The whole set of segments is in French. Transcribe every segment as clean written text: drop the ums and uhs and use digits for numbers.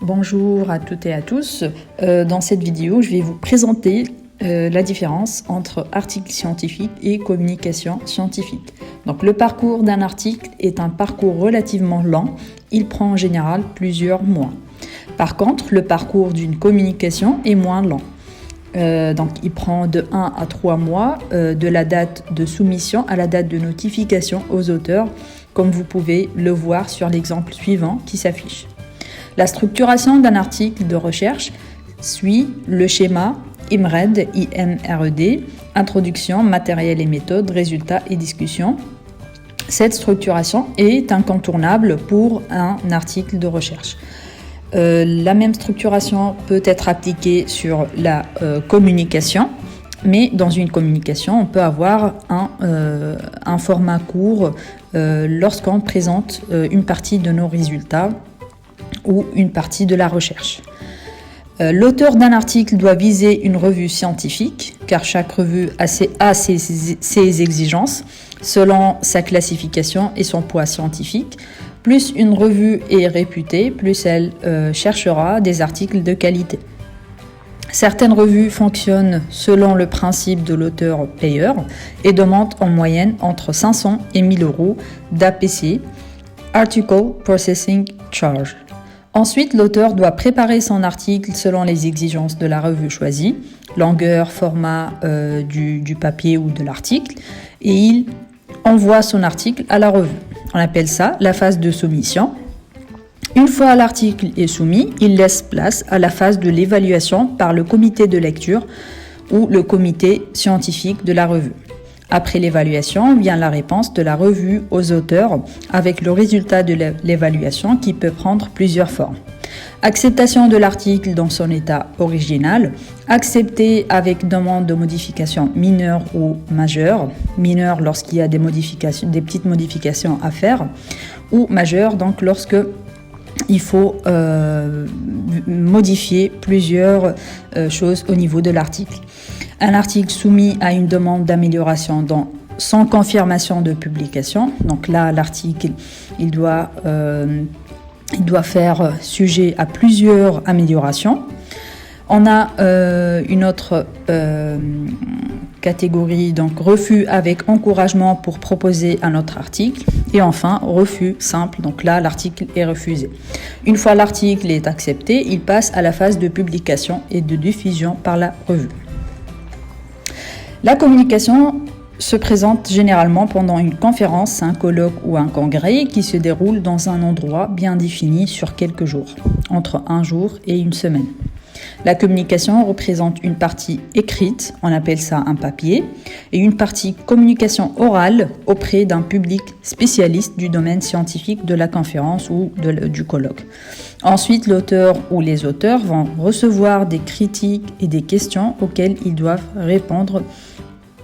Bonjour à toutes et à tous. Dans cette vidéo, je vais vous présenter la différence entre article scientifique et communication scientifique. Donc, le parcours d'un article est un parcours relativement lent. Il prend en général plusieurs mois. Par contre, le parcours d'une communication est moins lent. Donc, il prend de 1 à 3 mois de la date de soumission à la date de notification aux auteurs, comme vous pouvez le voir sur l'exemple suivant qui s'affiche. La structuration d'un article de recherche suit le schéma IMRED, introduction, matériel et méthode, résultats et discussions. Cette structuration est incontournable pour un article de recherche. La même structuration peut être appliquée sur la communication, mais dans une communication, on peut avoir un format court lorsqu'on présente une partie de nos résultats ou une partie de la recherche. L'auteur d'un article doit viser une revue scientifique, car chaque revue a ses exigences selon sa classification et son poids scientifique. Plus une revue est réputée, plus elle cherchera des articles de qualité. Certaines revues fonctionnent selon le principe de l'auteur-payeur et demandent en moyenne entre 500 et 1000 euros d'APC, Article Processing Charge. Ensuite, l'auteur doit préparer son article selon les exigences de la revue choisie, longueur, format du papier ou de l'article, et il envoie son article à la revue. On appelle ça la phase de soumission. Une fois l'article est soumis, il laisse place à la phase de l'évaluation par le comité de lecture ou le comité scientifique de la revue. Après l'évaluation, vient la réponse de la revue aux auteurs avec le résultat de l'évaluation qui peut prendre plusieurs formes. Acceptation de l'article dans son état original, accepté avec demande de modification mineure ou majeure, mineure lorsqu'il y a des petites modifications à faire, ou majeure donc lorsque il faut modifier plusieurs choses au niveau de l'article. Un article soumis à une demande d'amélioration sans confirmation de publication. Donc là, l'article, il doit faire sujet à plusieurs améliorations. On a une autre catégorie, donc refus avec encouragement pour proposer un autre article. Et enfin, refus simple, donc là, l'article est refusé. Une fois l'article est accepté, il passe à la phase de publication et de diffusion par la revue. La communication se présente généralement pendant une conférence, un colloque ou un congrès qui se déroule dans un endroit bien défini sur quelques jours, entre un jour et une semaine. La communication représente une partie écrite, on appelle ça un papier, et une partie communication orale auprès d'un public spécialiste du domaine scientifique de la conférence ou du colloque. Ensuite, l'auteur ou les auteurs vont recevoir des critiques et des questions auxquelles ils doivent répondre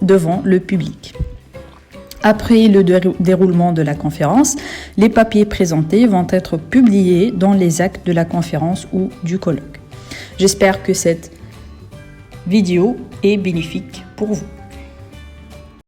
devant le public. Après le déroulement de la conférence, les papiers présentés vont être publiés dans les actes de la conférence ou du colloque. J'espère que cette vidéo est bénéfique pour vous.